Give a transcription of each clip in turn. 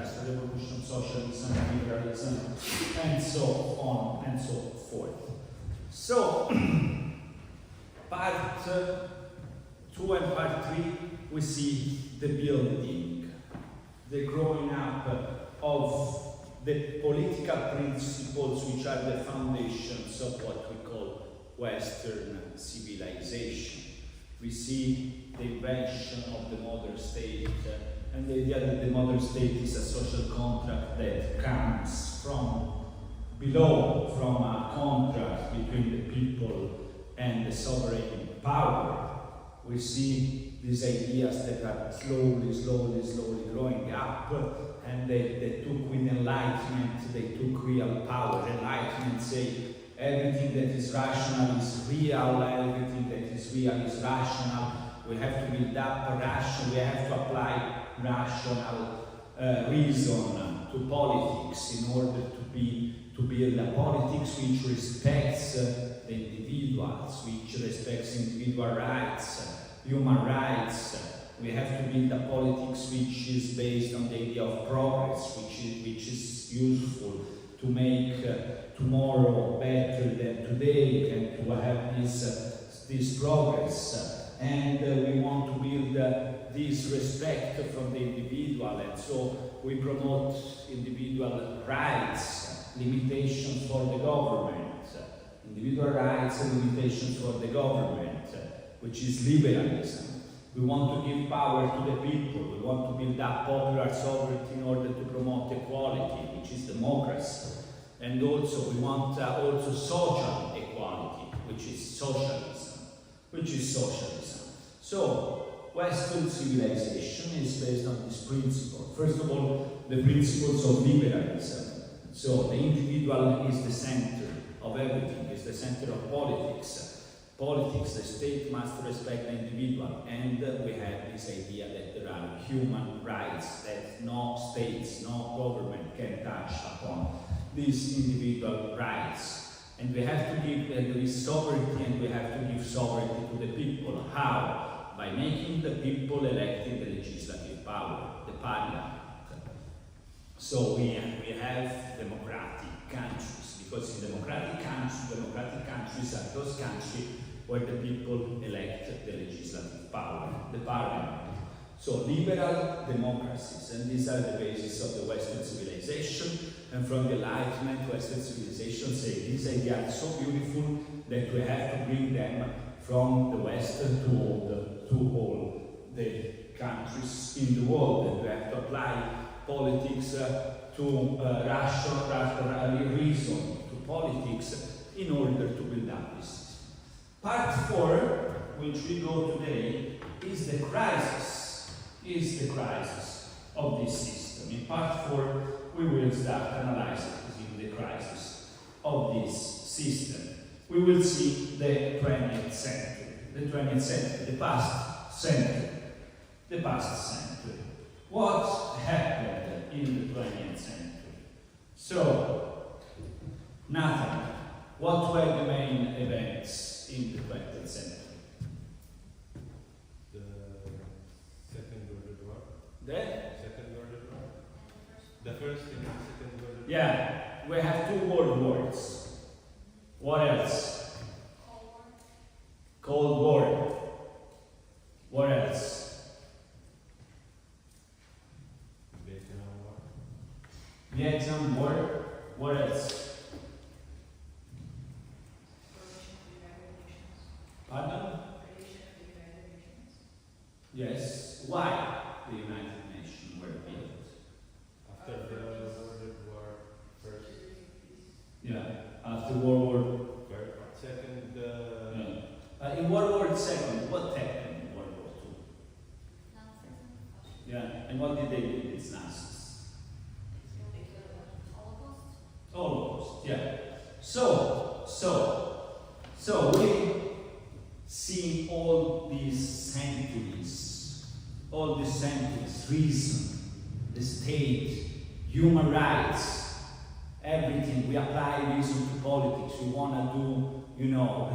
Industrial Revolution, socialism, liberalism, and so on and so forth. So, part 2 and part 3, we see the building, the growing up of the political principles which are the foundations of what we call Western civilization. We see the invention of the modern state, and the idea that the modern state is a social contract that comes from below, from a contract between the people and the sovereign power. We see these ideas that are slowly growing up, and they took with Enlightenment, they took real power. Enlightenment say everything that is rational is real, everything that is real is rational. We have to build up rational, we have to apply rational reason to politics in order to build a politics which respects the individuals, which respects individual rights, human rights. We have to build a politics which is based on the idea of progress, which is useful to make tomorrow better than today, and to have this progress. And we want to build this respect from the individual, and so we promote individual rights, limitations for the government, individual rights and limitations for the government, which is liberalism. We want to give power to the people. We want to build up popular sovereignty in order to promote equality, which is democracy. And also we want also social equality, which is socialism. So Western civilization is based on this principle. First of all, the principles of liberalism. So the individual is the center of everything, is the center of politics. Politics, the state must respect the individual, and we have this idea that there are human rights that no states, no government can touch upon these individual rights. And we have to give, there is sovereignty, and we have to give sovereignty to the people. How? By making the people electing the legislative power, the parliament. So we have democratic countries, because in democratic countries are those countries where the people elect the legislative power, the parliament. So liberal democracies, and these are the basis of the Western civilization. And from the Enlightenment, Western civilization say these ideas are so beautiful that we have to bring them from the West to all the countries in the world, and we have to apply politics to rational reason, to politics, in order to build up this. Part 4, which we go today, is the crisis of this system. In part 4, we will start analyzing the crisis of this system. We will see the 20th century, the past century. What happened in the 20th century? So, nothing. What were the main events in the 20th century? The Second World War. The Second World War. The first and the Second World War. Yeah, we have 2 world wars. What else? Cold War. What else? Vietnam War. What else? Pardon? Yes. Why the United Nations were built? After the World War first. Yeah. After World War. Second. In World War II, what happened in World War II? Yeah. And what did they do with these Nazis? Holocaust. Yeah. So we see all these centuries, reason, the state, human rights, everything. We apply reason to politics. We want to do,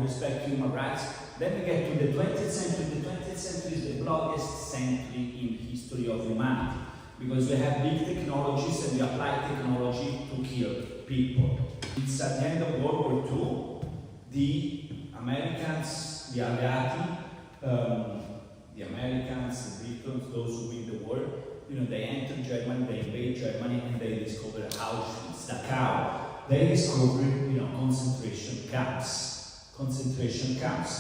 respect human rights. Then we get to the 20th century. The 20th century is the bloodiest century in history of humanity, because we have big technologies and we apply technology to kill people. It's at the end of World War II, the Americans, the Alleati, the Americans, the Britons, those who win the war, they enter Germany, they invade Germany, and they discover Auschwitz, Dachau. They discover, concentration camps. Concentration camps.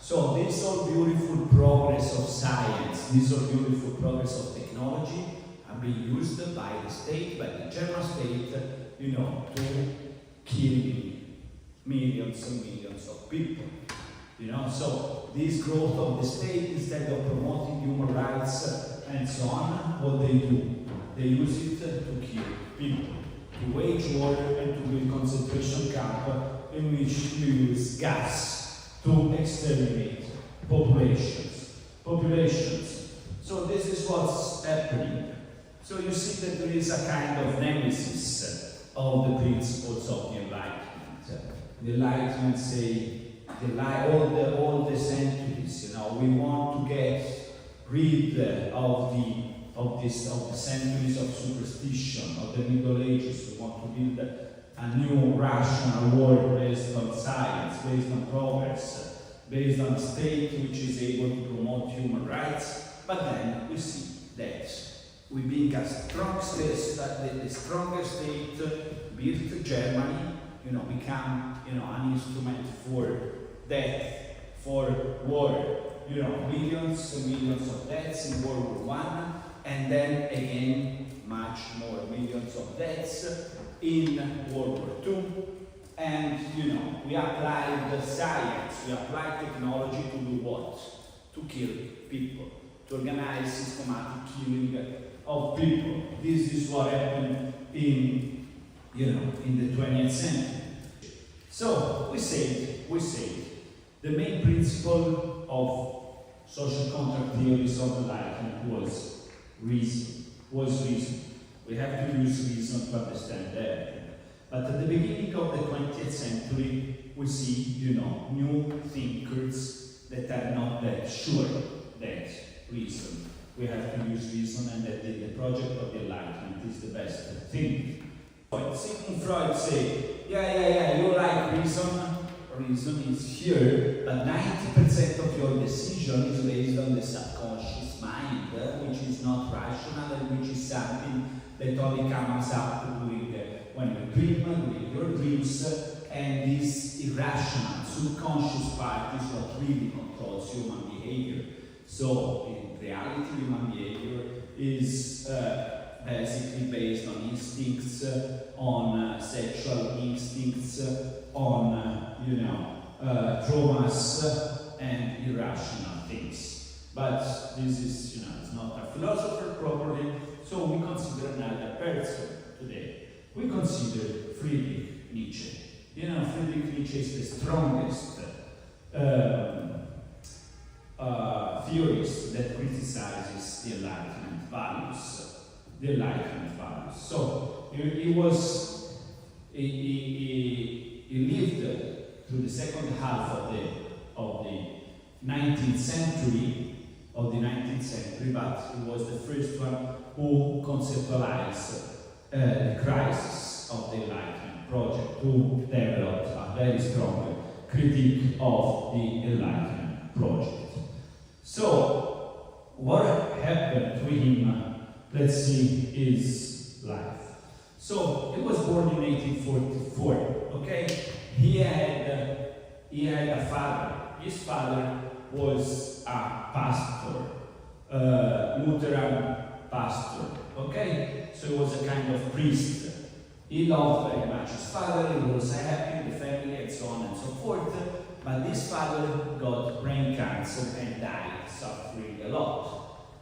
So these are beautiful progress of science, these are beautiful progress of technology, are being used by the state, by the German state, to kill millions and millions of people. So this growth of the state, instead of promoting human rights and so on, what they do? They use it to kill people, to wage war and to build concentration camp in which you use gas to exterminate populations. So this is what's happening. So you see that there is a kind of nemesis of the principles of the Enlightenment. The Enlightenment say, all the centuries, we want to get rid of the centuries of superstition, of the Middle Ages. We want to build a new rational world based on science, based on progress, based on a state which is able to promote human rights. But then we see that we being the stronger state, built Germany, become an instrument for death, for war. Millions and millions of deaths in World War I, and then again much more millions of deaths in World War II. And we applied science, we applied technology to do what? To kill people, to organize systematic killing of people. This is what happened in the 20th century. So we said the main principle of social contract theories of Enlightenment was reason. We have to use reason to understand everything. But at the beginning of the 20th century, we see, new thinkers that are not that sure that reason. We have to use reason, and that the project of the Enlightenment is the best thing. Sigmund Freud said, you like reason. Reason is here, but 90% of your decision is based on the subconscious mind, which is not rational and which is something that only comes up when you dream, with your dreams, and this irrational, subconscious part is what really controls human behavior. So, in reality, human behavior is basically based on instincts, on sexual instincts, on traumas and irrational things. But this is, it's not a philosopher properly, so we consider another person today. We consider Friedrich Nietzsche. Friedrich Nietzsche is the strongest theorist that criticizes the Enlightenment values. So he lived through the second half of the 19th century, but he was the first one who conceptualized the crisis of the Enlightenment project, who developed a very strong critique of the Enlightenment project. So, what happened to him, let's see, is life. So, he was born in 1844, okay? He had a father. His father was a pastor, Lutheran pastor, okay? So he was a kind of priest. He loved very much his father, he was happy with the family and so on and so forth, but this father got brain cancer and died, suffering a lot.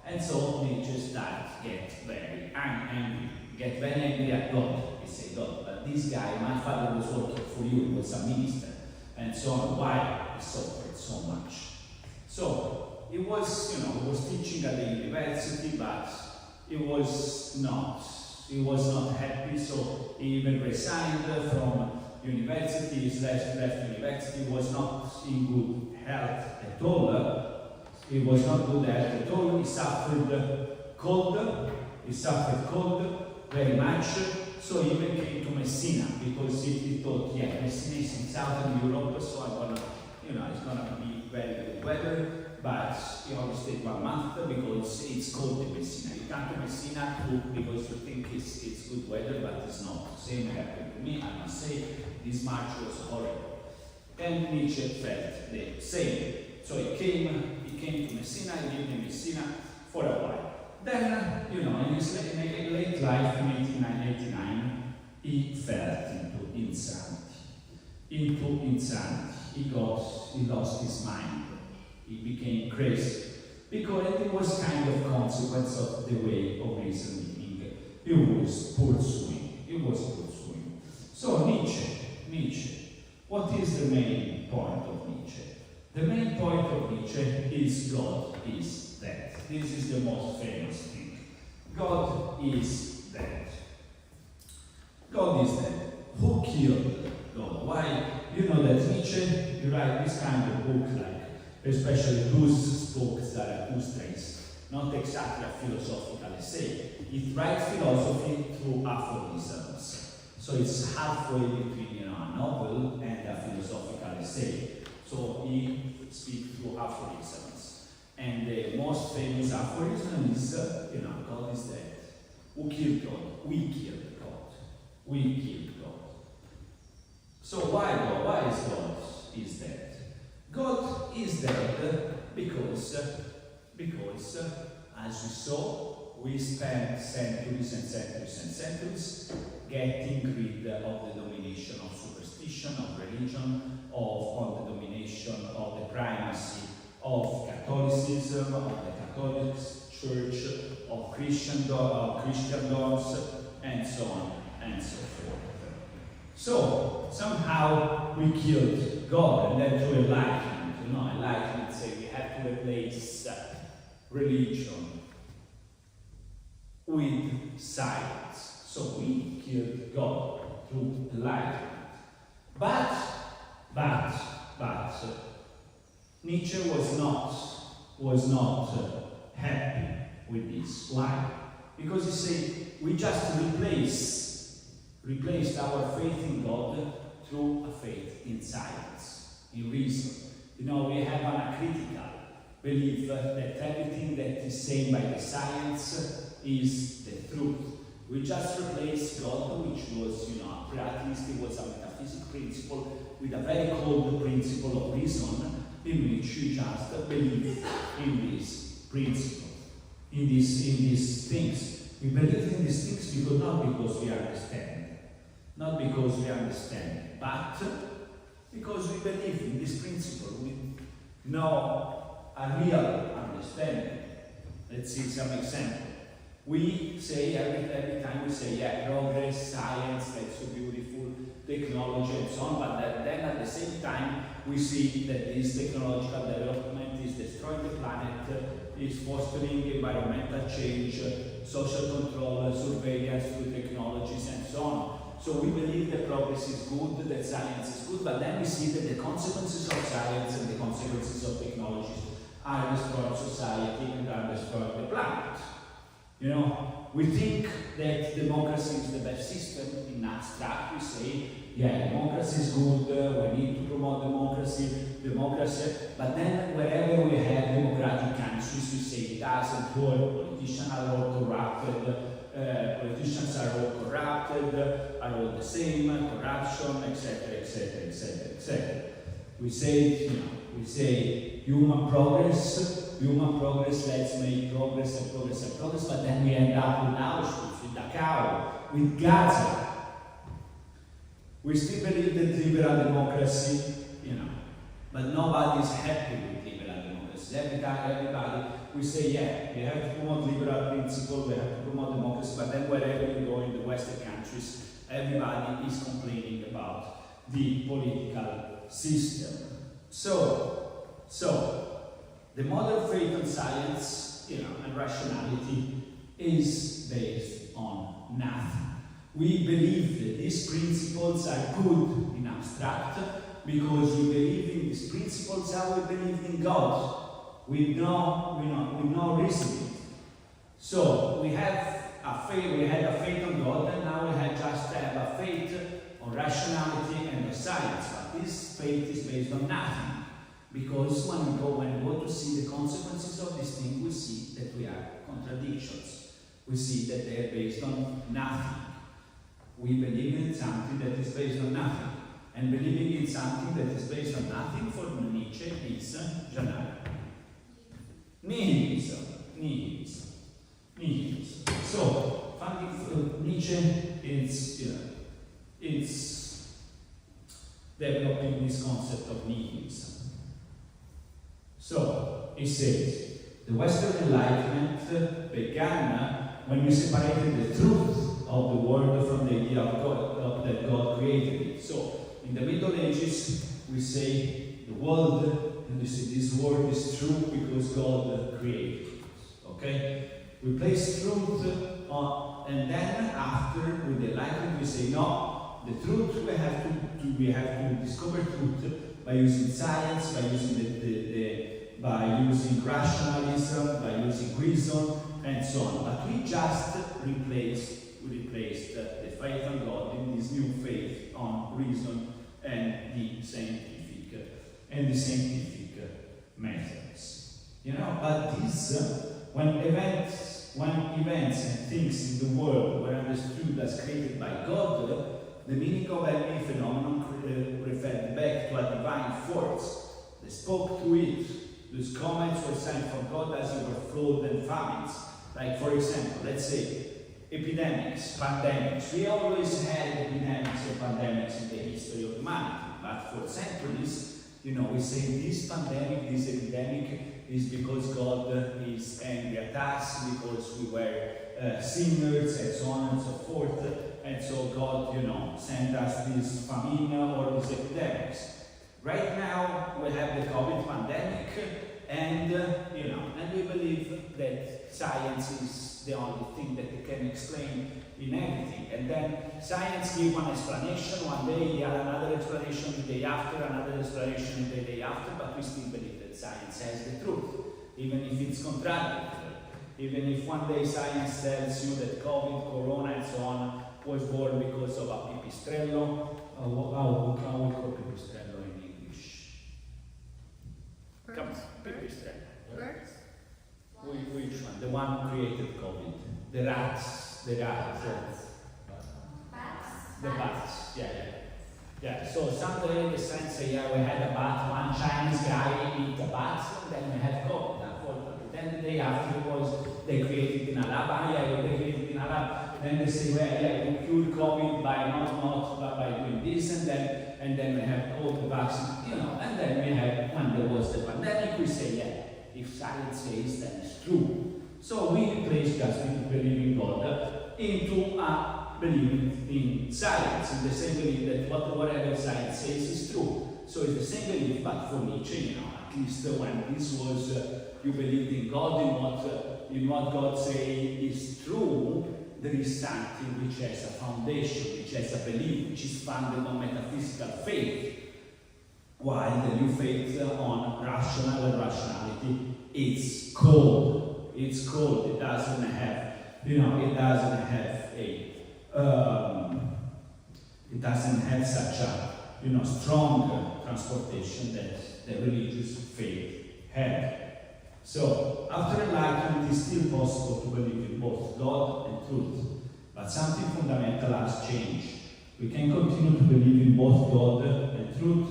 And so Nietzsche started to get very angry at God. He said, God, but this guy, my father was working for you, he was a minister, and so on, why he suffered so much? So he was teaching at the university, but he was not happy, so he even resigned from university. He left university, he was not in good health at all. He was not good health at all. He suffered cold, He suffered cold very much, so he even came to Messina because he thought, yeah, Messina is in southern Europe, so I'm gonna, it's gonna be very good weather. But he only stayed 1 month because it's cold in Messina. You come to Messina because you think it's good weather, but it's not. Same happened to me, I must say. This March was horrible. And Nietzsche felt the same. So he came to Messina, he lived in Messina for a while. Then, in his late life, in 1889, he fell into insanity. He lost his mind. He became crazy. Because it was kind of consequence of the way of reasoning he was pursuing. So Nietzsche, what is the main point of Nietzsche? The main point of Nietzsche is God is dead. This is the most famous thing. God is dead. God is dead. Who killed God? Why? You know that Nietzsche, you write this kind of book, like, especially those books that are too strange, not exactly a philosophical essay. It writes philosophy through aphorisms. So it's halfway between a novel and a philosophical essay. So he speaks through aphorisms. And the most famous aphorism is, God is dead. Who killed God? We killed God. We killed God. So why God? Why is God is dead? God is dead because, as you saw, we spent centuries and centuries and centuries getting rid of the domination of superstition, of religion, of the domination of the primacy of Catholicism, of the Catholic Church, of Christendoms, and so on and so forth. So somehow we killed God, and then through enlightenment, enlightenment say we have to replace religion with science. So we killed God through enlightenment. But Nietzsche was not happy with this. Why? Because he said we just replaced our faith in God through a faith in science, in reason. We have an acritical belief that everything that is said by the science is the truth. We just replaced God, which was, at least it was a metaphysical principle, with a very cold principle of reason, in which we just believe in this principle, in these things. We believe in these things not because we understand, but because we believe in this principle. We know a real understanding. Let's see some example. We say every time we say, progress, science, that's so beautiful, technology and so on, but then at the same time we see that this technological development is destroying the planet, is fostering environmental change, social control, surveillance through technologies and so on. So we believe that progress is good, that science is good, but then we see that the consequences of science and the consequences of technologies are destroying society and are destroying the planet. We think that democracy is the best system. In abstract, we say, democracy is good, we need to promote democracy, but then wherever we have democratic countries, we say it doesn't work, politicians are all the same, corruption, etc. We say human progress, let's make progress, but then we end up with Auschwitz, with Dachau, with Gaza. We still believe that liberal democracy, but nobody's happy with liberal democracy. Everybody, we say, we have to promote liberal principle, we have to promote democracy, but then wherever you go in the Western countries, everybody is complaining about the political system. So the modern faith on science, and rationality is based on nothing. We believe that these principles are good in abstract because we believe in these principles how we believe in God, with no reasoning. So we have a faith, we had a faith on God, and now we have just have a faith on rationality and on science. But this faith is based on nothing. Because when we go to see the consequences of this thing, we see that we are contradictions. We see that they are based on nothing. We believe in something that is based on nothing. And believing in something that is based on nothing for Nietzsche is nihilism. Nihilism. Nihilism. So, Nietzsche is developing this concept of nihilism. So, he says, the Western Enlightenment began when we separated the truth of the world from the idea of God, that God created it. So, in the Middle Ages, we say the world, and we say this world is true because God created it. Okay? We place truth and then after, with the Enlightenment, we say no, the truth we have to discover truth by using science, by using rationalism, by using reason, and so on. But we just replaced the faith on God in this new faith on reason and the scientific methods. You know, but this when events and things in the world were understood as created by God, the meaning of any phenomenon referred back to a divine force. They spoke to it. Those comments were sent from God as they were flawed and famines. Like, for example, let's say epidemics, pandemics. We always had epidemics and pandemics in the history of humanity, but for centuries, you know, we say this pandemic, this epidemic is because God is angry at us, because we were sinners, and so on and so forth, and so God, you know, sent us this famine or these epidemics. Right now, we have the COVID pandemic, and you know, and we believe that science is the only thing that can explain in everything. And then science gives one explanation one day, another explanation the day after, another explanation the day after, but we still believe that science has the truth, even if it's contradictory. Even if one day science tells you that COVID, Corona, and so on was born because of a pipistrello, how we call pipistrello in English? Come, pipistrello. Birds? Which one? The one who created COVID. The rats. The Bats? The bats. Yeah. So someday the science say, yeah, we had a bat, one Chinese guy eat a bat, and then we had COVID. Then the day after they created in a lab. They created in a lab. Then they say, well, yeah, we cured COVID by not by doing this, and then we have all the vaccine, you know. And then we have, when there was the pandemic, we say, yeah, if science says, then it's true. So we replace just believing God into believing in science, in the same belief that whatever science says is true. So it's the same belief, but for Nietzsche, you know, at least when this was, you believed in God, in what God say is true, there is something which has a foundation, which has a belief, which is founded on metaphysical faith. While the new faith on rationality, it's cold. It's cold. It doesn't have, you know, it doesn't have such a, you know, strong transportation that the religious faith had. So, after enlightenment, it is still possible to believe in both God and truth, but something fundamental has changed. We can continue to believe in both God and truth,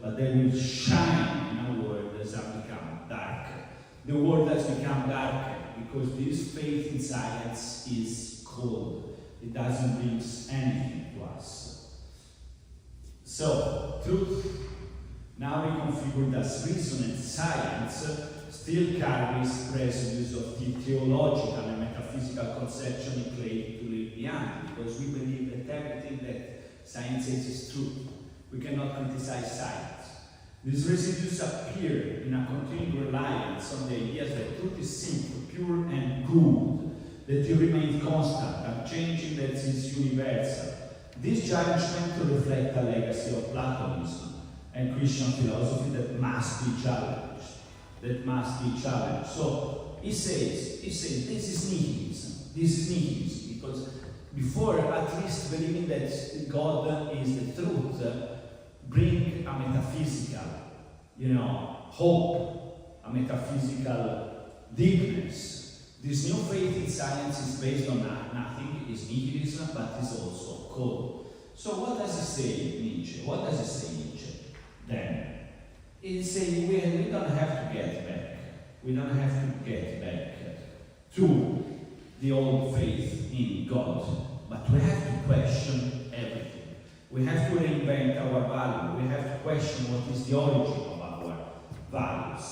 but they will shine in a world that has become darker. The world has become darker because this faith in science is cold. It doesn't bring anything to us. So, truth, now reconfigured as reason and science, still carries residues of the theological and metaphysical conception it claimed to leave behind, because we believe that everything that science says is true. We cannot criticize science. These residues appear in a continued reliance on the ideas that truth is simple, pure, and good, that it remains constant, unchanging, that it is universal. This judgment reflects a legacy of Platonism and Christian philosophy that must be challenged. So he says, this is nihilism. This is nihilism, because before at least believing that God is the truth, bring a metaphysical, hope, a metaphysical deepness. This new faith in science is based on nothing, is nihilism, but is also cold. So what does it say, Nietzsche? What does it say, Nietzsche? Then, it says we don't have to get back. We don't have to get back to the old faith in God, but we have to question everything. We have to reinvent our value. We have to question what is the origin of our values.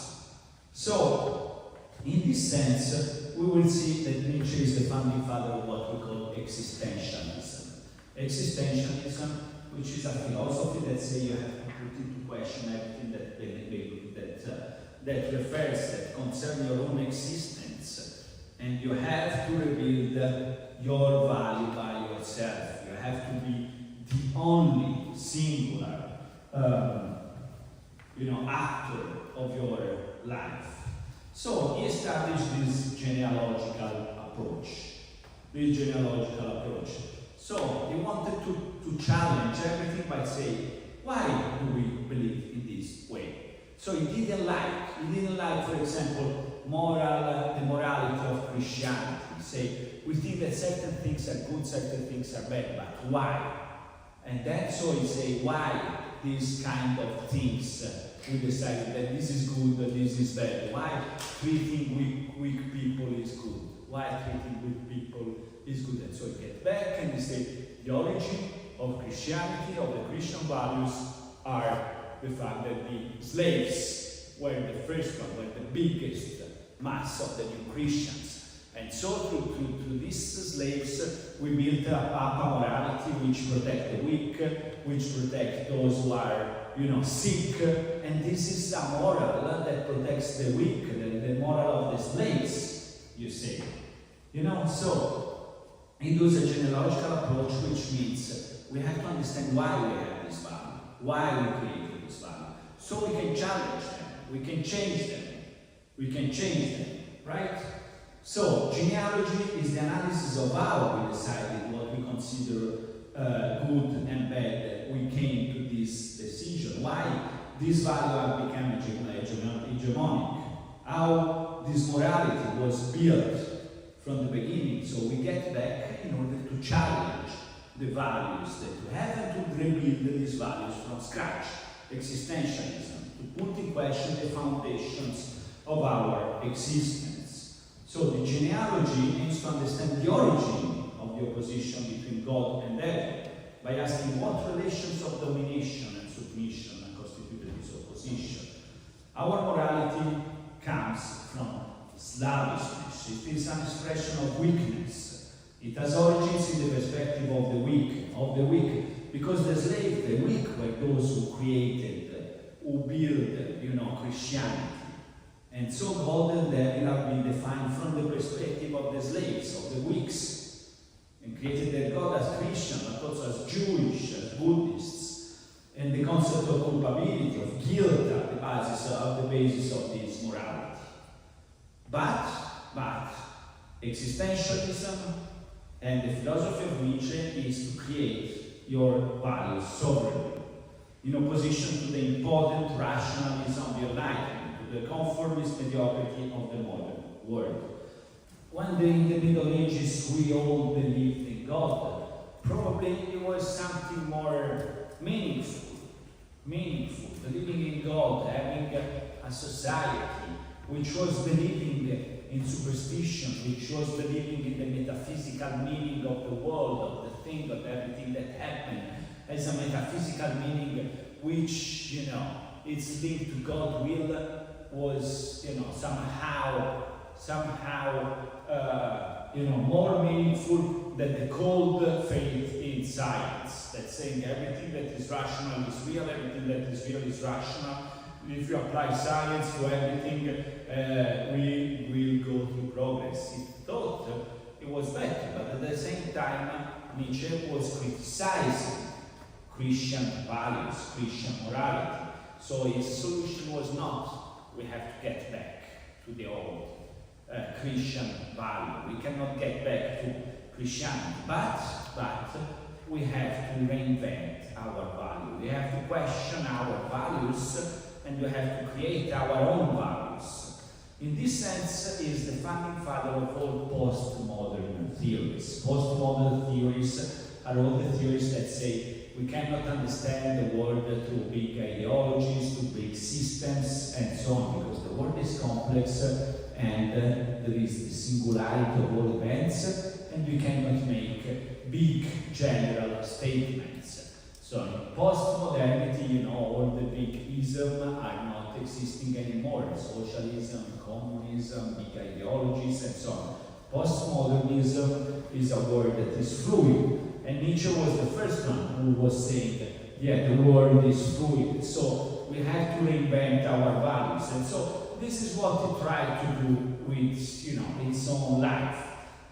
So, in this sense, we will see that Nietzsche is the founding father of what we call existentialism. Existentialism, which is a philosophy that says you have to put into question everything that refers, that concerns your own existence, and you have to rebuild your value by yourself. You have to be the only singular, actor of your life. So he established this genealogical approach. So he wanted to challenge everything by saying, why do we believe in this way? So he didn't like, for example, the morality of Christianity. Say, we think that certain things are good, certain things are bad, but why? And then so he say, why these kind of things we decided that this is good, that this is bad? Why treating weak people is good? Why treating weak people is good? And so he get back and he say, the origin of Christianity, of the Christian values, are the fact that the slaves were the first one, were the biggest mass of the new Christians. And so through these slaves, we built a morality which protect the weak, which protect those who are, sick. And this is a moral that protects the weak, the moral of the slaves, you see. So it was a genealogical approach, which means we have to understand why we have this value, why we created this value. So we can challenge them, we can change them, right? So, genealogy is the analysis of how we decided what we consider good and bad. We came to this decision. Why these values have become hegemonic. How this morality was built from the beginning. So we get back in order to challenge the values that we have and to rebuild these values from scratch. Existentialism, to put in question the foundations of our existence. So the genealogy aims to understand the origin of the opposition between God and devil by asking what relations of domination and submission constituted this opposition. Our morality comes from slavishness. It is an expression of weakness. It has origins in the perspective of the weak, because the slave, the weak, were those who created, who built, Christianity. And so God and devil have been defined from the perspective of the slaves, of the weaks, and created their God as Christian, but also as Jewish, as Buddhists, and the concept of culpability, of guilt, are the basis of this morality. But existentialism and the philosophy of Nietzsche is to create your values sovereignly, in opposition to the impotent rationalism of the Enlightenment, the conformist mediocrity of the modern world. When in the Middle Ages we all believed in God, probably it was something more meaningful, believing in God, having a society which was believing in superstition, which was believing in the metaphysical meaning of the world, of the thing, of everything that happened, as a metaphysical meaning which, it's linked to God's will, was, somehow, more meaningful than the cold faith in science. That's saying everything that is rational is real, everything that is real is rational. If you apply science to everything, we will go through progress. He thought it was better, but at the same time, Nietzsche was criticizing Christian values, Christian morality. So his solution was not, we have to get back to the old. Christian value. We cannot get back to Christianity, but we have to reinvent our value. We have to question our values, and we have to create our own values. In this sense, is the founding father of all postmodern theories. Postmodern theories are all the theories that say we cannot understand the world through big ideologies, through big systems, and so on, because the world is complex and there is the singularity of all events, and we cannot make big general statements. So in postmodernity, all the big isms are not existing anymore. Socialism, communism, big ideologies, and so on. Postmodernism is a word that is fluid. And Nietzsche was the first one who was saying that, yeah, the world is fluid, so we have to reinvent our values. And so this is what he tried to do with, his own life.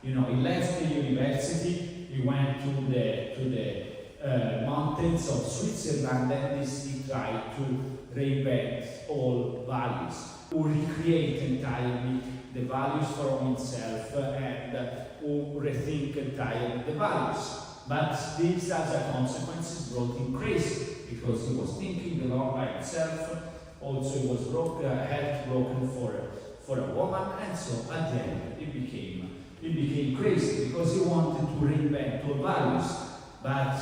He left the university, he went to the mountains of Switzerland, and he tried to reinvent all values, to recreate entirely the values for himself, and to rethink entirely the values. But this, as a consequence, brought him crazy, because he was thinking a lot by himself. Also, he was health broken for a woman, and so at the end he became crazy because he wanted to reinvent all values. But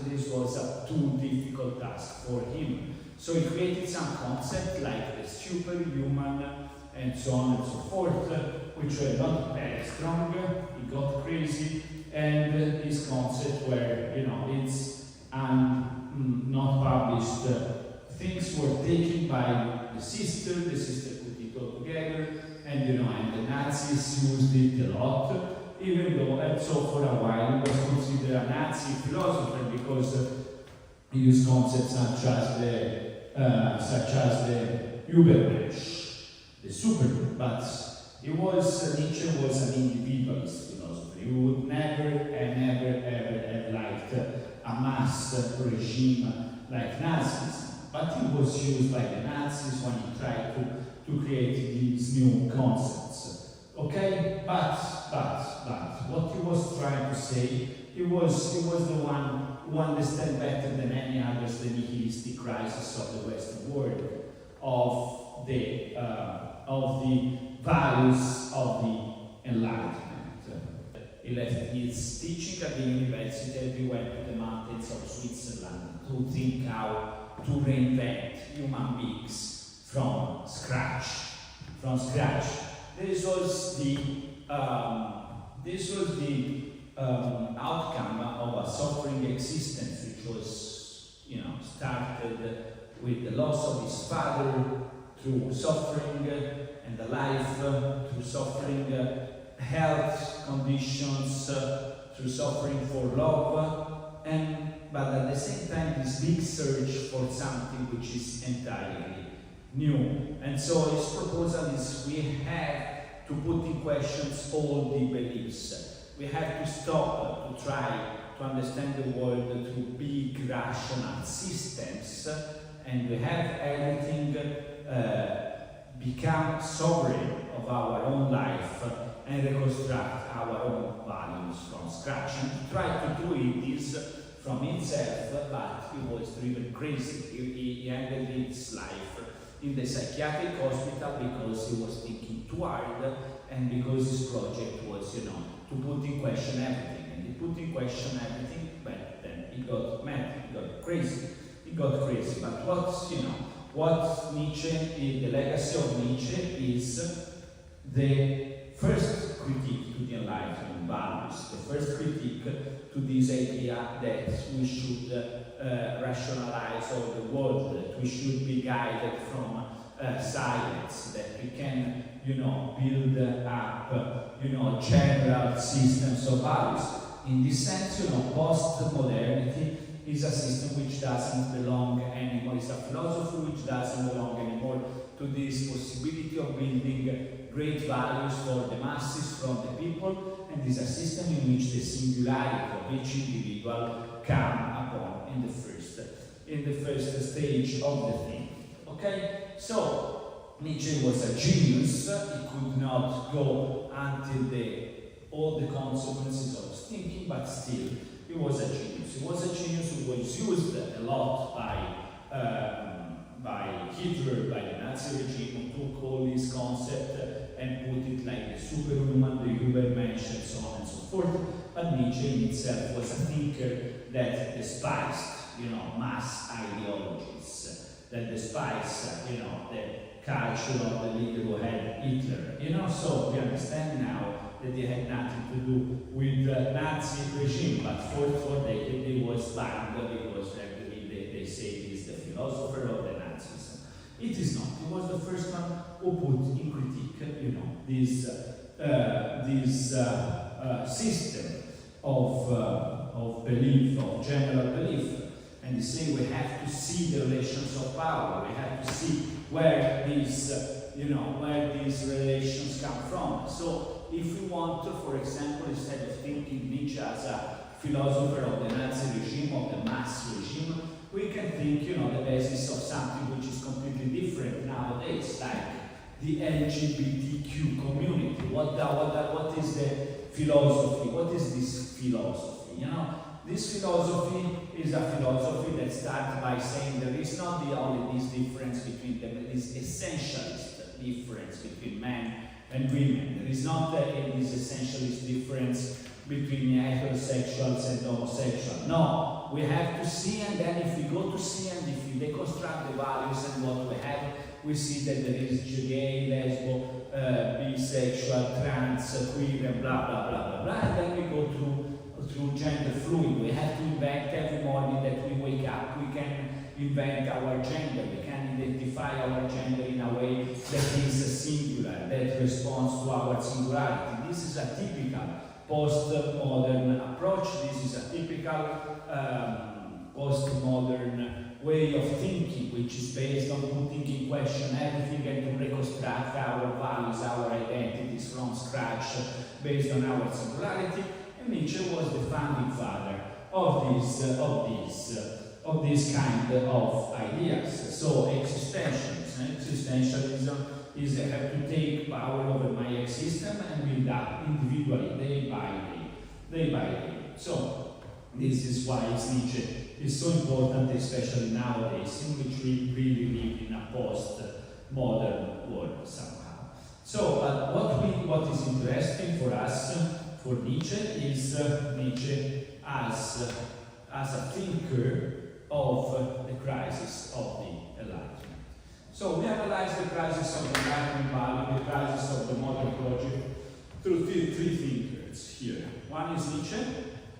this was a too difficult task for him. So he created some concepts like the superhuman and so on and so forth, which were not very strong. He got crazy. And his concepts were, it's not published. Things were taken by the sister put it all together, and the Nazis used it a lot, even though, and so for a while he was considered a Nazi philosopher because he used concepts such as the Übermensch, the Superman, but Nietzsche was an individualist. He would never have liked a mass regime like Nazism. But he was used by the Nazis when he tried to create these new concepts. Okay? But what he was trying to say, he was the one who understood better than any others the nihilistic crisis of the Western world, of the values of the Enlightenment. He left his teaching at the university and he went to the mountains of Switzerland to think how to reinvent human beings from scratch. This was the outcome of a suffering existence, which was, started with the loss of his father, through suffering and the life, through suffering health conditions, through suffering for love, but at the same time this big search for something which is entirely new. And so his proposal is we have to put in question all the beliefs. We have to stop to try to understand the world through big rational systems, and we have everything become sovereign of our own life and reconstruct our own values from scratch. And he tried to do this from himself, but he was driven crazy. He ended his life in the psychiatric hospital because he was thinking too hard, and because his project was, to put in question everything. And he put in question everything, but then he got mad, he got crazy. But what Nietzsche, the legacy of Nietzsche is the first critique to the Enlightenment values, the first critique to this idea that we should rationalize all the world, that we should be guided from science, that we can, build up, general systems of values. In this sense, post-modernity is a system which doesn't belong anymore, is a philosophy which doesn't belong anymore to this possibility of building great values for the masses, from the people, and is a system in which the singularity of each individual come upon in the first stage of the thing. Okay? So, Nietzsche was a genius. He could not go until all the consequences of his thinking, but still, he was a genius. He was a genius who was used a lot by Hitler, by the Nazi regime, who took all this concept and put it like the superhuman, the Übermensch, and so on and so forth. But Nietzsche in itself was a thinker that despised, mass ideologies, that despised, the culture of the leader who had Hitler. So we understand now that they had nothing to do with the Nazi regime, but for decades he was banned because they say he's the philosopher of the Nazism. It is not. He was the first one who put in critique, this system of belief, of general belief. And they say we have to see the relations of power. We have to see where these, where these relations come from. So, if we want to, for example, instead of thinking Nietzsche as a philosopher of the Nazi regime, of the mass regime, we can think, the basis of something which is completely different nowadays, like the LGBTQ community. What is the philosophy? What is this philosophy? This philosophy is a philosophy that starts by saying there is not only this difference between them, this essentialist difference between men and women. There is not this essentialist difference between heterosexuals and homosexuals. No, we have to see, and then if we go to see and if we deconstruct the values and what we have, we see that there is gay, lesbo, bisexual, trans, queer, and blah, blah, blah, blah, blah. And then we go through gender fluid. We have to invent every morning that we wake up. We can invent our gender. We can identify our gender in a way that is singular, that responds to our singularity. This is a typical postmodern approach. This is a typical postmodern way of thinking, which is based on putting in question everything and to reconstruct our values, our identities from scratch, based on our singularity. And Nietzsche was the founding father of this kind of ideas. So existentialism is I have to take power over my existence and build up individually, day by day. So this is why Nietzsche is so important, especially nowadays, in which we really live in a post-modern world somehow. So what is interesting for us, for Nietzsche, is Nietzsche as a thinker of the crisis of the Enlightenment. So we analyze the crisis of the Enlightenment value, the crisis of the modern project, through three thinkers here. One is Nietzsche,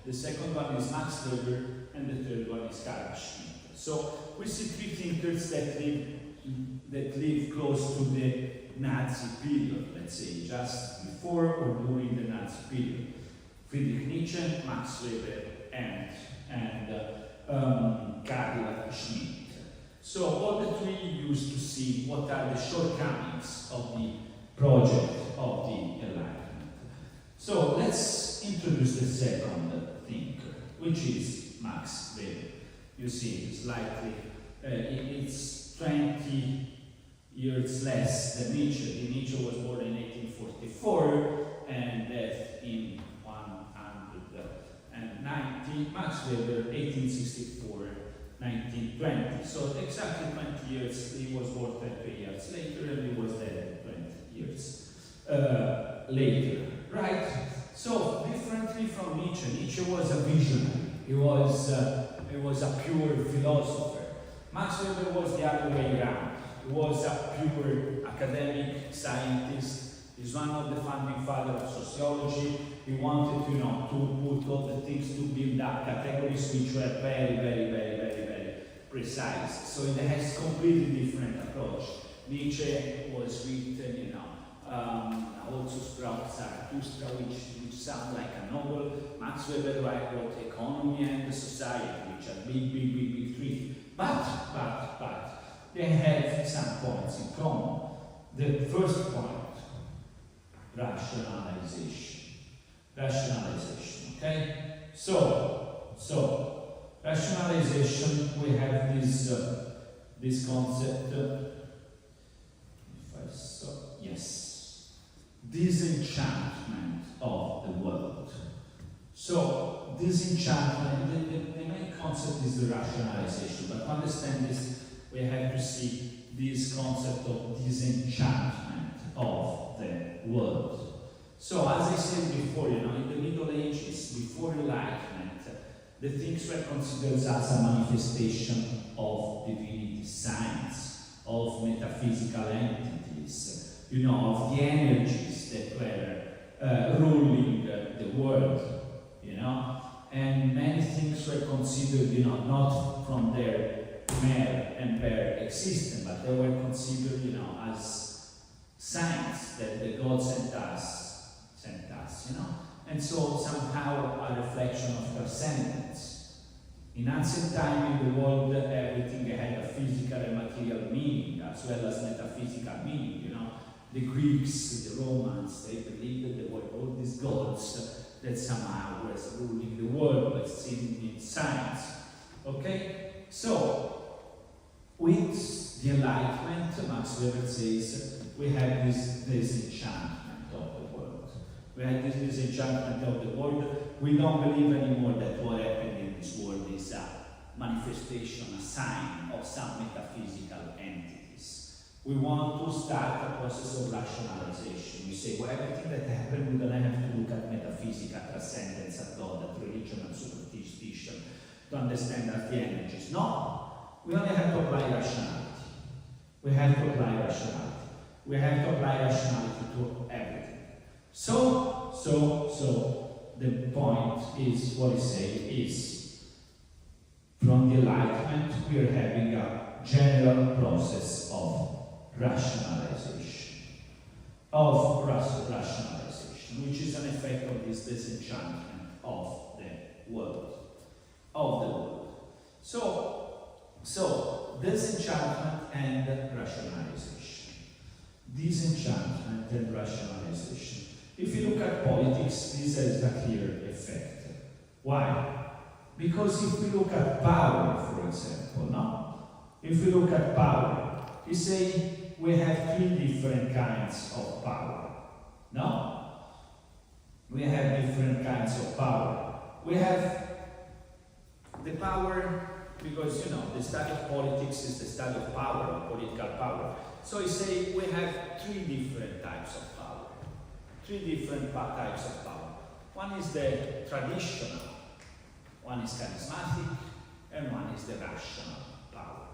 the second one is Max Weber, and the third one is Karl Schmitt. So we see three thinkers that live close to the Nazi period, let's say, just before or during the Nazi period. Friedrich Nietzsche, Max Weber, and Karl Schmitt. So all the three used to see what are the shortcomings of the project of the Enlightenment. So let's introduce the second thinker, which is Max Weber. You see, slightly, it's 20 years less than Nietzsche. Nietzsche was born in 1844 and died in 190. Max Weber, 1864, 1920. So exactly 20 years. He was born 20 years later, and he was dead 20 years later. Right? So differently from Nietzsche, Nietzsche was a visionary. He was a pure philosopher. Max Weber was the other way around. He was a pure academic scientist. He's one of the founding fathers of sociology. He wanted, to put all the things to build up categories which were very, very, very, very, very precise. So it has a completely different approach. Nietzsche was written, also Sprout Zarathustra, which sound like a novel. Max Weber wrote Economy and Society, which are big three. But they have some points in common. The first point, rationalization, okay? So rationalization, we have this concept, if I So, yes, disenchantment of the world. So, disenchantment, the main concept is the rationalization, but to understand this, we have to see this concept of disenchantment of the world. So, as I said before, in the Middle Ages, before Enlightenment, the things were considered as a manifestation of divinity, science, of metaphysical entities, of the energies that were ruling the world, and many things were considered, not from their mere and bare existence, but they were considered, as signs that the God sent us, and so somehow a reflection of transcendence. In ancient time in the world, everything had a physical and material meaning, as well as metaphysical meaning, The Greeks, the Romans, they believed that there were all these gods that somehow were ruling the world, but seen in science. Okay? So, with the Enlightenment, Max Weber says, we have this disenchantment of the world. We have this disenchantment of the world. We don't believe anymore that what happened in this world is a manifestation, a sign of some metaphysical entities. We want to start a process of rationalization. We say, well, everything that happened, we're going to have to look at metaphysics, at transcendence, at God, at religion, and superstition to understand that the energies. No, we only have to apply rationality. We have to apply rationality. We have to apply rationality to everything. So, the point is, what I say is, from the Enlightenment, we are having a general process of rationalization, which is an effect of this disenchantment of the world, So, disenchantment and rationalization. Disenchantment and rationalization. If you look at politics, this has a clear effect. Why? Because if we look at power, for example, if we look at power, we say we have three different kinds of power. We have different kinds of power. We have the power, because the study of politics is the study of power, of political power. So I say we have three different types of power. Types of power. One is the traditional, one is charismatic, and one is the rational power.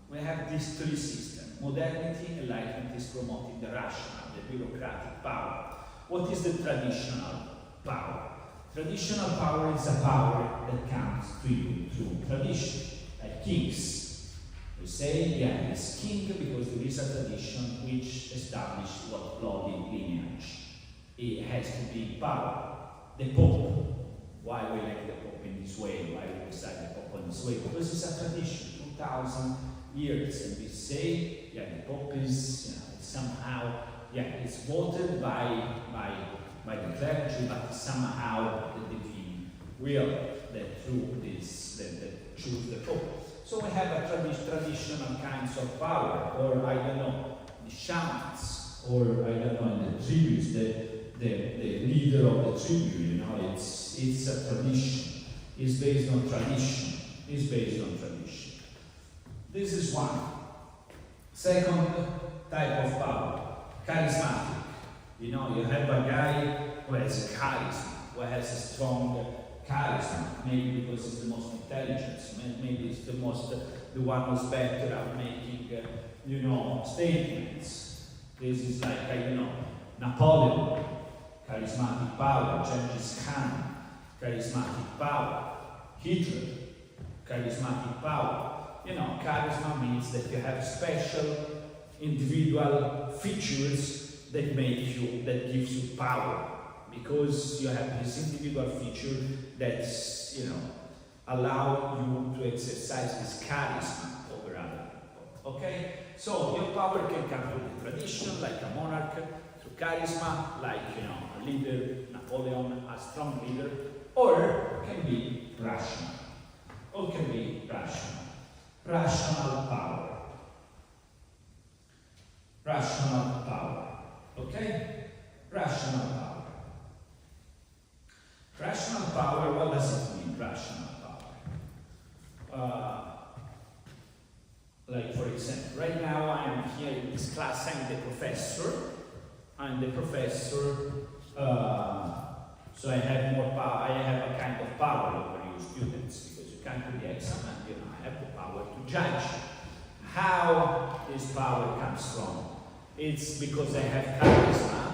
We have these three systems. Modernity, Enlightenment is promoting the rational, the bureaucratic power. What is the traditional power? Traditional power is a power that comes to you through tradition, like kings. We say, he's king because there is a tradition which established what bloody lineage. It has to be power. The Pope. Why we like the Pope in this way? Why we decide the Pope in this way? Because it's a tradition, 2,000 years, and we say, the Pope is somehow, it's voted by the clergy, but somehow the divine will that through this that choose the Pope. So we have a traditional kinds of power, or the shamans, or in the tribus, the leader of the tribu, it's a tradition. It's based on tradition. This is one. Second type of power, charismatic. You have a guy who has charisma, who has a strong charisma, maybe because he's the most intelligent, maybe it's the one who's better at making, statements. This is like, Napoleon, charismatic power, Genghis Khan, charismatic power, Hitler, charismatic power. Charisma means that you have special individual features that gives you power, because you have this individual feature that's, allow you to exercise this charisma over other people. Okay? So your power can come through the tradition, like a monarch, through charisma, like a leader, Napoleon, a strong leader, or can be rational. Rational power. rational power. Rational power, what does it mean, rational power? Like for example, right now I'm here in this class, I'm the professor, so I have more power, I have a kind of power over you students, because you can't do the exam and I have the power to judge. How this power comes from? It's because I have charisma?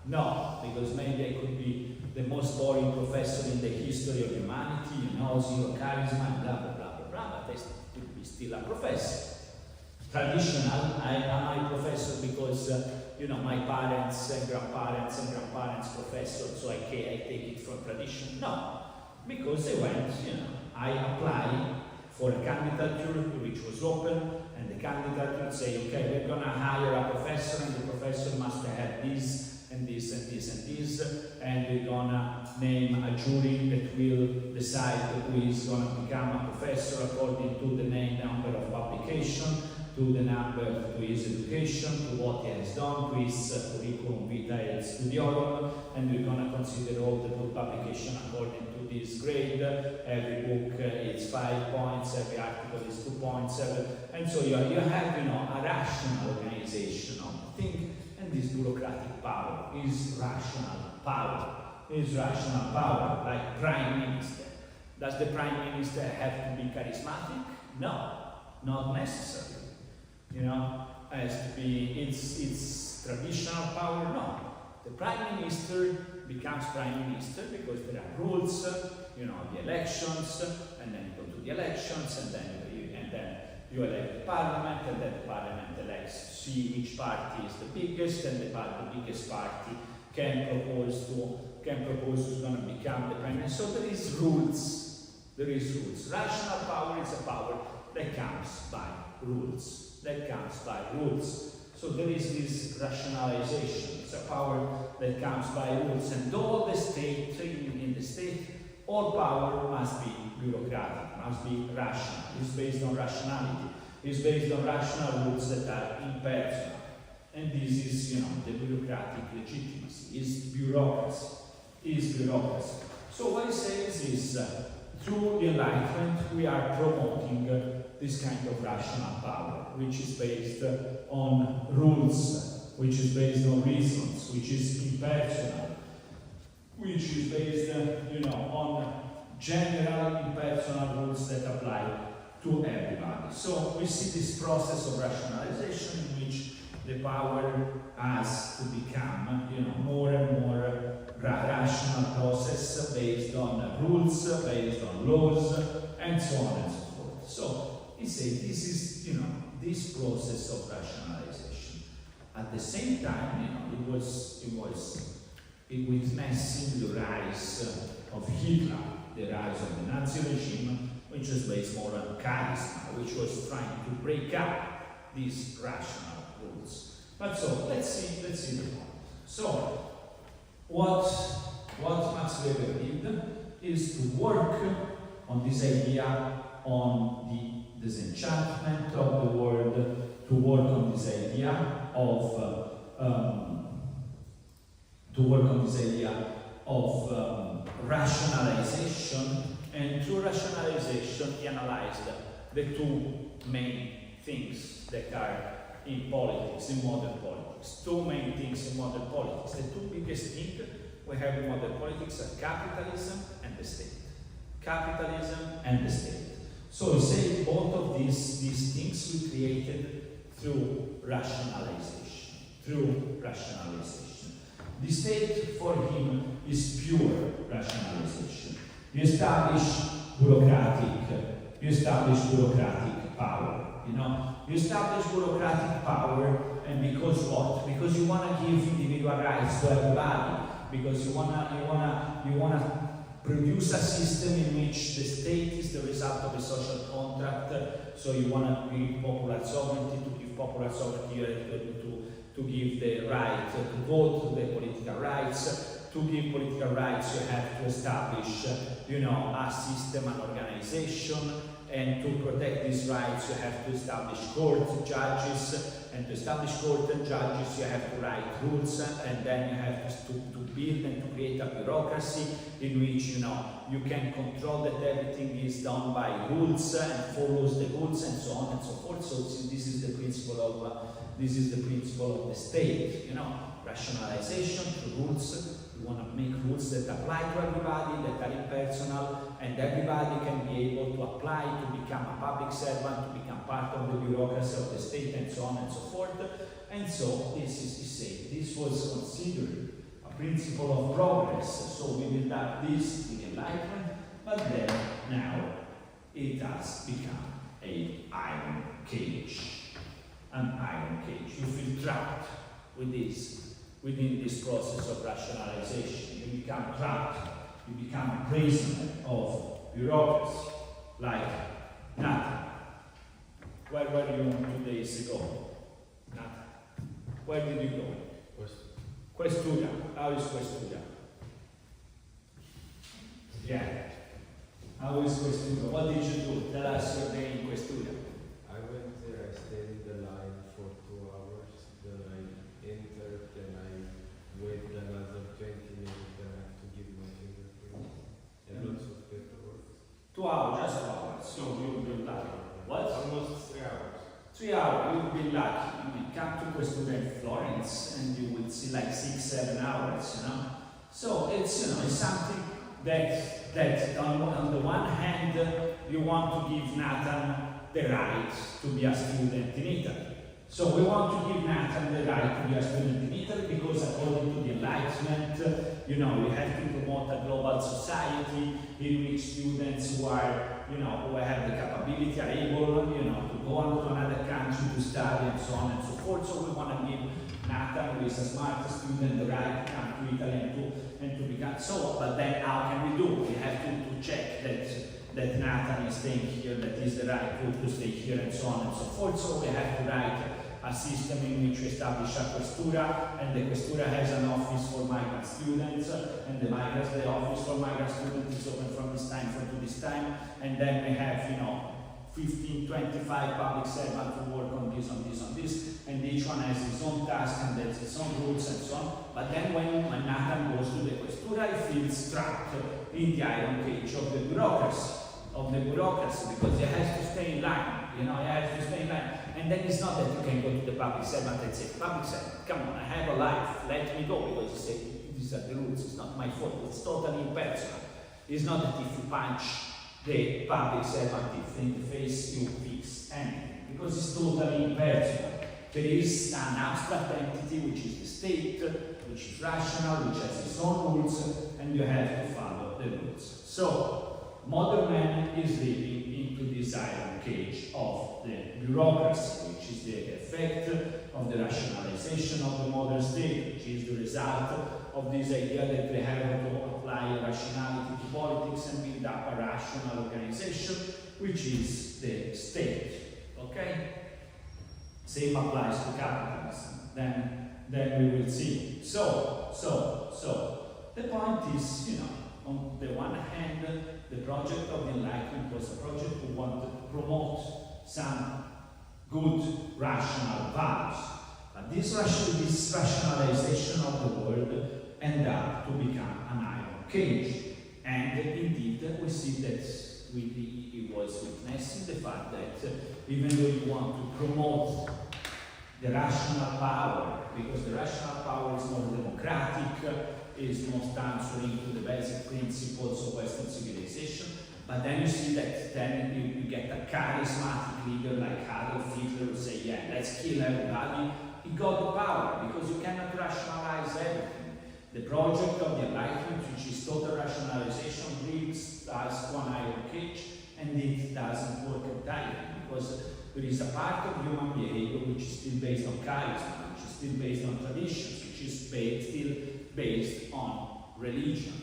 No, because maybe I could be the most boring professor in the history of humanity, zero charisma, and blah, blah, blah, blah, blah, but I could be still a professor. Traditional, I am a professor because, my parents and grandparents professor, so I take it from tradition. No, because I went, I applied for a candidature which was open, and the candidate would say, okay, we're going to hire a professor, and the professor must have this, and this, and this, and this, and we're going to name a jury that will decide who is going to become a professor according to the number of publication, to the number to his education, to what he has done, to his curriculum vitae et studiorum, and we're going to consider all the book publication according to this grade. Every book is 5 points, every article is 2 points, and so you have a rational organization of the thing, and this bureaucratic power is rational power. Like prime minister. Does the prime minister have to be charismatic? No, not necessarily. Has to be, it's traditional power? No. The prime minister becomes prime minister because there are rules, the elections, and then you go to the elections, and then you elect the parliament, and then the parliament elects to see which party is the biggest, and the biggest party can propose who's going to become the prime minister. So there is rules. Rational power is a power that comes by rules. So there is this rationalization. It's a power that comes by rules, and all the state, in the state, all power must be bureaucratic, must be rational. It's based on rationality. It's based on rational rules that are impersonal. And this is, the bureaucratic legitimacy, is bureaucracy. So what he says is, through the Enlightenment, we are promoting this kind of rational power, which is based on rules, which is based on reasons, which is impersonal, which is based, on general impersonal rules that apply to everybody. So we see this process of rationalization in which the power has to become, more and more rational process based on rules, based on laws, and so on and so forth. So he said this is, this process of rationalization. At the same time, it was witnessing the rise of Hitler, the rise of the Nazi regime, which was based more on charisma, which was trying to break up these rational rules. But so let's see the point. So what Max Weber did is to work on this idea, on the disenchantment of the world, to work on this idea of rationalization, and through rationalization he analyzed the two main things that are in politics, in modern politics. Two main things in modern politics. The two biggest things we have in modern politics are capitalism and the state. Capitalism and the state. So we say both of these things we created through rationalization. The state for him is pure rationalization. You establish bureaucratic power. You establish bureaucratic power, and because what? Because you want to give individual rights to everybody. Because you wanna produce a system in which the state is the result of a social contract. So you want to give popular sovereignty. To give popular sovereignty, you have to give the right to vote, the political rights. To give political rights, you have to establish, a system, an organization, and to protect these rights you have to establish court judges, and to establish court and judges you have to write rules, and then you have to build and to create a bureaucracy in which you can control that everything is done by rules and follows the rules and so on and so forth. So this is the principle of the state, rationalization through rules. You want to make rules that apply to everybody, that are impersonal, and everybody can be able to apply to become a public servant, to become part of the bureaucracy of the state, and so on and so forth. And so this is to say, this was considered a principle of progress. So we built up this with Enlightenment, but then now it has become an iron cage. An iron cage. You feel trapped with this. Within this process of rationalization, you become trapped, you become a prisoner of bureaucracy, like nothing. Where were you 2 days ago? Nothing. Where did you go? Questura. How is Questura? Yeah. How is Questura? What did you do? Tell us your day in Questura. I went there, I stayed in the line for 2 hours, then I entered, then I waited another 20 minutes, then I have to give my fingerprint, and lots of paperwork. 2 hours, just 2 hours. So you'll be lucky. What? Almost 3 hours. 3 hours, you'll be lucky. You will come to Questura in Florence and you will see like 6-7 hours, So it's, it's something that on the one hand, you want to give Nathan the right to be a student in Italy. So we want to give Nathan the right to be a student in Italy because according to the Enlightenment, we have to promote a global society in which students who are, who have the capability are able, to go on to another country to study and so on and so forth. So we want to give Nathan, who is a smart student, the right to come to Italy and to become so. But then how can we do? We have to check that Nathan is staying here, that is the right to stay here and so on and so forth. So we have to write a system in which we establish a questura, and the questura has an office for migrant students, and the office for migrant students is open from this time to this time, and then we have 15, 25 public servants who work on this, and each one has his own task and there's its own rules and so on. But then when Nathan goes to the questura, he feels trapped in the iron cage of the bureaucracy, because he has to stay in line, he has to stay in line. And then it's not that you can go to the public servant and say, public servant, come on, I have a life, let me go, because you say, these are the rules, it's not my fault, it's totally impersonal. It's not that if you punch the public servant in the face, you fix anything, because it's totally impersonal. There is an abstract entity, which is the state, which is rational, which has its own rules, and you have to follow the rules. So, modern man is living into this iron cage of the bureaucracy, which is the effect of the rationalization of the modern state, which is the result of this idea that we have to apply rationality to politics and build up a rational organization, which is the state. Okay? Same applies to capitalism. Then we will see. So the point is, on the one hand, the project of the Enlightenment was a project who wanted to promote some good rational values. But this rationalization of the world ended up to become an iron cage. And indeed, we see that it was witnessing the fact that even though you want to promote the rational power, because the rational power is more democratic, is most answering to the basic principles of Western civilization, but then you see that then you get a charismatic leader like Adolf Hitler who say, yeah, let's kill everybody. He got the power because you cannot rationalize everything. The project of the Enlightenment, which is total rationalization, brings us to an iron cage, and it doesn't work entirely because there is a part of human behavior which is still based on charisma, which is still based on traditions, which is still based on religion.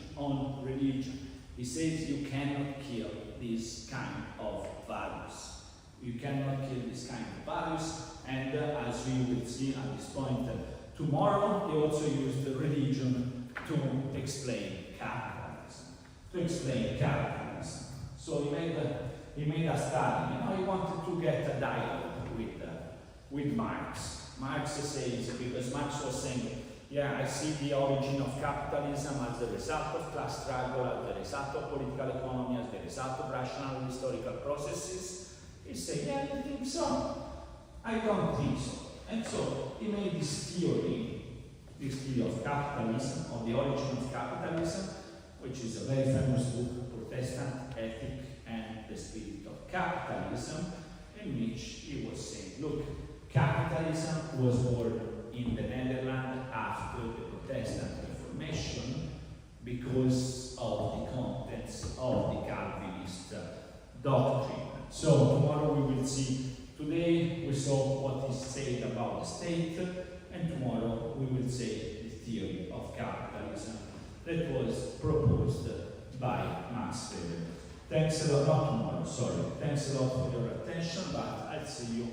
He says you cannot kill this kind of values. You cannot kill this kind of values, and as we will see at this point tomorrow, he also used the religion to explain capitalism. So he made he made a study. He wanted to get a dialogue with Marx. Marx says, because Marx was saying, yeah, I see the origin of capitalism as the result of class struggle, as the result of political economy, as the result of rational historical processes. He said, yeah, you think so? I don't think so. And so he made this theory of capitalism, of the origin of capitalism, which is a very famous book, Protestant Ethic and the Spirit of Capitalism, in which he was saying, look, capitalism was born in the Netherlands after the Protestant Reformation because of the contents of the Calvinist doctrine. So tomorrow we will see, today we saw what is said about the state, and tomorrow we will say the theory of capitalism that was proposed by Max Weber. Thanks a lot, not tomorrow, sorry. Thanks a lot for your attention, but I'll see you